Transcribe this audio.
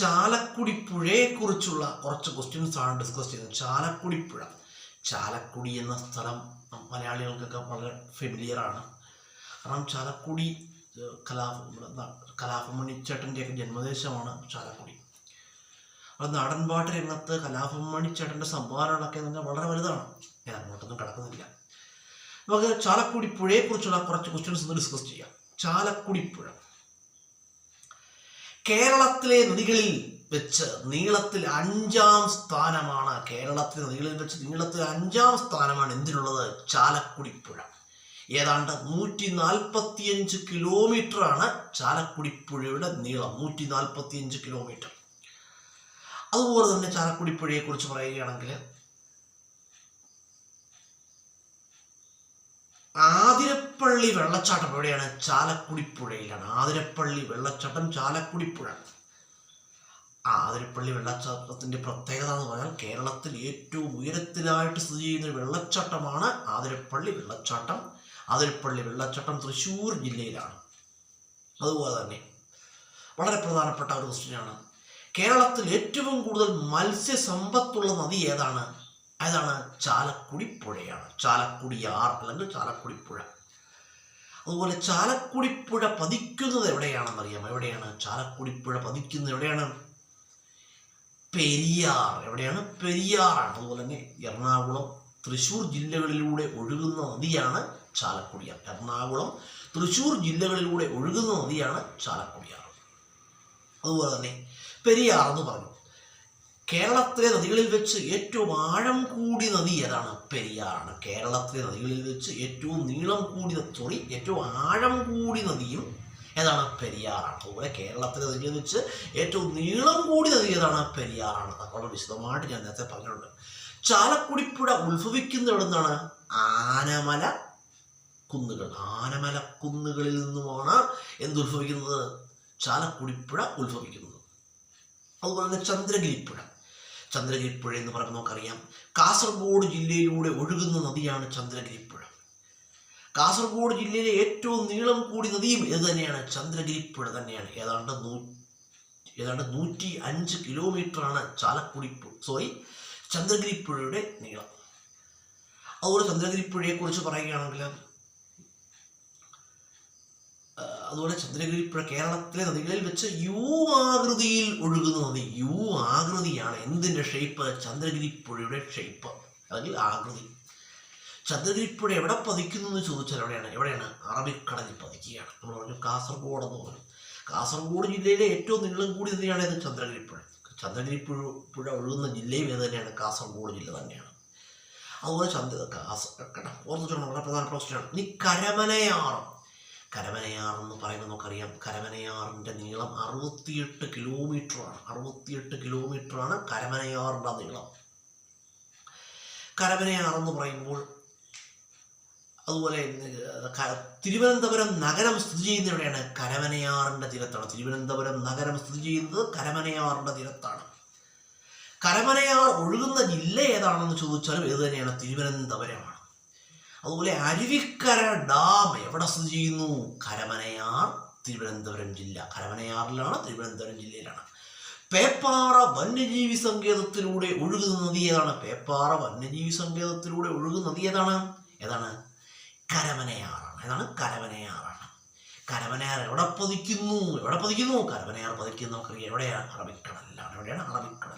ചാലക്കുടി പുഴയെക്കുറിച്ചുള്ള കുറച്ച് ക്വസ്റ്റ്യൻസ് ആണ് ഡിസ്കസ് ചെയ്യുന്നത്. ചാലക്കുടി പുഴ, ചാലക്കുടി എന്ന സ്ഥലം മലയാളികൾക്കൊക്കെ വളരെ ഫെമിലിയറാണ്. കാരണം ചാലക്കുടി കലാഭവൻ മണിച്ചേട്ടൻ്റെയൊക്കെ ജന്മദേശമാണ് ചാലക്കുടി. അപ്പോൾ നാടൻപാട്ട് രംഗത്ത് കലാഭവൻ മണിച്ചേട്ടൻ്റെ സംഭാവനകളൊക്കെ എന്ന് പറഞ്ഞാൽ വളരെ വലുതാണ്. ഞാൻ അങ്ങോട്ടൊന്നും കിടക്കുന്നില്ല. നമുക്ക് ചാലക്കുടി പുഴയെക്കുറിച്ചുള്ള കുറച്ച് ക്വസ്റ്റ്യൻസ് ഒന്ന് ഡിസ്കസ് ചെയ്യാം. ചാലക്കുടി പുഴ കേരളത്തിലെ നദികളിൽ വെച്ച് നീളത്തിൽ 5-ാം സ്ഥാനമാണ്. കേരളത്തിലെ നദികളിൽ വെച്ച് നീളത്തിൽ 5-ാം സ്ഥാനമാണ് എന്തിനുള്ളത്? ചാലക്കുടി പുഴ. ഏതാണ്ട് 145 കിലോമീറ്ററാണ് ചാലക്കുടി പുഴയുടെ നീളം. 145 കിലോമീറ്റർ. അതുപോലെ തന്നെ ചാലക്കുടി പുഴയെക്കുറിച്ച് പറയുകയാണെങ്കിൽ ആതിരപ്പള്ളി വെള്ളച്ചാട്ടം എവിടെയാണ്? ചാലക്കുടി പുഴയിലാണ്. ആതിരപ്പള്ളി വെള്ളച്ചാട്ടം ചാലക്കുടി പുഴ. ആതിരപ്പള്ളി വെള്ളച്ചാട്ടത്തിന്റെ പ്രത്യേകത എന്ന് പറഞ്ഞാൽ കേരളത്തിൽ ഏറ്റവും ഉയരത്തിലായിട്ട് സ്ഥിതി ചെയ്യുന്ന വെള്ളച്ചാട്ടമാണ് ആതിരപ്പള്ളി വെള്ളച്ചാട്ടം. ആതിരപ്പള്ളി വെള്ളച്ചാട്ടം തൃശ്ശൂർ ജില്ലയിലാണ്. അതുപോലെ തന്നെ വളരെ പ്രധാനപ്പെട്ട ഒരു ക്വസ്റ്റ്യനാണ്, കേരളത്തിൽ ഏറ്റവും കൂടുതൽ മത്സ്യസമ്പത്തുള്ള നദി ഏതാണ്? അതാണ് ചാലക്കുടി പുഴയാണ്. ചാലക്കുടിയാർ അല്ലെങ്കിൽ ചാലക്കുടി പുഴ. അതുപോലെ ചാലക്കുടി പുഴ പതിക്കുന്നത് എവിടെയാണെന്ന് അറിയാമോ? എവിടെയാണ് ചാലക്കുടി പുഴ പതിക്കുന്നത്? എവിടെയാണ്? പെരിയാർ. എവിടെയാണ്? പെരിയാറാണ്. അതുപോലെ തന്നെ എറണാകുളം, തൃശ്ശൂർ ജില്ലകളിലൂടെ ഒഴുകുന്ന നദിയാണ് ചാലക്കുടിയാർ. എറണാകുളം, തൃശ്ശൂർ ജില്ലകളിലൂടെ ഒഴുകുന്ന നദിയാണ് ചാലക്കുടിയാർ. അതുപോലെ തന്നെ പെരിയാർ എന്ന് പറഞ്ഞു. കേരളത്തിലെ നദികളിൽ വെച്ച് ഏറ്റവും ആഴം കൂടിയ നദി ഏതാണ്? പെരിയാറാണ്. കേരളത്തിലെ നദികളിൽ വെച്ച് ഏറ്റവും ഏറ്റവും ആഴം കൂടിയ നദിയും ഏതാണ്? പെരിയാറാണ്. അതുപോലെ കേരളത്തിലെ നദികളിൽ വെച്ച് ഏറ്റവും നീളം കൂടിയ നദി ഏതാണ്? പെരിയാറാണ്. അതുപോലെ വിശദമായിട്ട് ഞാൻ നേരത്തെ പറഞ്ഞിട്ടുണ്ട്. ചാലക്കുടി പുഴ ഉത്ഭവിക്കുന്ന എവിടെ നിന്നാണ്? ആനമല കുന്നുകളിൽ നിന്നുമാണ് എന്തുത്ഭവിക്കുന്നത്? ചാലക്കുടി പുഴ ഉത്ഭവിക്കുന്നത്. അതുപോലെ തന്നെ ചന്ദ്രഗിരി പുഴ എന്ന് പറയുമ്പോൾ നമുക്കറിയാം കാസർഗോഡ് ജില്ലയിലൂടെ ഒഴുകുന്ന നദിയാണ് ചന്ദ്രഗിരി പുഴ. കാസർഗോഡ് ജില്ലയിലെ ഏറ്റവും നീളം കൂടിയ നദിയും ഇത് തന്നെയാണ്, ചന്ദ്രഗിരി പുഴ തന്നെയാണ്. ഏതാണ്ട് 105 കിലോമീറ്ററാണ് ചന്ദ്രഗിരി പുഴയുടെ നീളം. അതുപോലെ ചന്ദ്രഗിരി പുഴയെക്കുറിച്ച് പറയുകയാണെങ്കിൽ ചന്ദ്രഗിരി പുഴ കേരളത്തിലെ നദികളിൽ വെച്ച് യു ആകൃതിയിൽ ഒഴുകുന്ന നദി. യു ആകൃതിയാണ് എന്തിൻ്റെ ഷേപ്പ്? ചന്ദ്രഗിരി പുഴയുടെ ഷേപ്പ് അല്ലെങ്കിൽ ആകൃതി. ചന്ദ്രഗിരി പുഴ എവിടെ പതിക്കുന്നു എന്ന് ചോദിച്ചാൽ എവിടെയാണ്? അറബിക്കടലിൽ പതിക്കുകയാണ്. നമ്മൾ പറഞ്ഞു കാസർഗോഡ് എന്ന് പറഞ്ഞു. കാസർഗോഡ് ജില്ലയിലെ ഏറ്റവും നീളം കൂടിയ നദിയാണ് ഇത് ചന്ദ്രഗിരി പുഴ. ചന്ദ്രഗിരി പുഴ ഒഴുകുന്ന ജില്ലയും ഏത് തന്നെയാണ്? കാസർഗോഡ് ജില്ല തന്നെയാണ്. അതുപോലെ ഓർമ്മിച്ചോണം, വളരെ പ്രധാനപ്പെട്ട പ്രശ്നമാണ്. ഇനി കരമനയാർ എന്ന് പറയുമ്പോൾ നമുക്കറിയാം കരമനയാറിൻ്റെ നീളം 68 കിലോമീറ്ററാണ്. 68 കിലോമീറ്ററാണ് കരമനയാറിൻ്റെ നീളം. കരമനയാർ എന്ന് പറയുമ്പോൾ അതുപോലെ തിരുവനന്തപുരം നഗരം സ്ഥിതി ചെയ്യുന്ന എവിടെയാണ്? കരമനയാറിൻ്റെ തീരത്താണ്. തിരുവനന്തപുരം നഗരം സ്ഥിതി ചെയ്യുന്നത് കരമനയാറിൻ്റെ തീരത്താണ്. കരമനയാർ ഒഴുകുന്ന ജില്ല ഏതാണെന്ന് ചോദിച്ചാലും ഏത് തന്നെയാണ്? തിരുവനന്തപുരമാണ്. അതുപോലെ അരുവിക്കര ഡാം എവിടെ സ്ഥിതി ചെയ്യുന്നു? കരമനയാർ, തിരുവനന്തപുരം ജില്ല. കരമനയാറിലാണ്, തിരുവനന്തപുരം ജില്ലയിലാണ്. പേപ്പാറ വന്യജീവി സങ്കേതത്തിലൂടെ ഒഴുകുന്ന നദി ഏതാണ്? പേപ്പാറ വന്യജീവി സങ്കേതത്തിലൂടെ ഒഴുകുന്ന നദി ഏതാണ്? കരമനയാറാണ്. കരമനയാറാണ്. കരമനയാർ എവിടെ പതിക്കുന്നു? കരമനയാർ പതിക്കുന്നു നമുക്കറിയാം. എവിടെയാണ്? അറബിക്കടലിലാണ്. എവിടെയാണ്? അറബിക്കടൽ.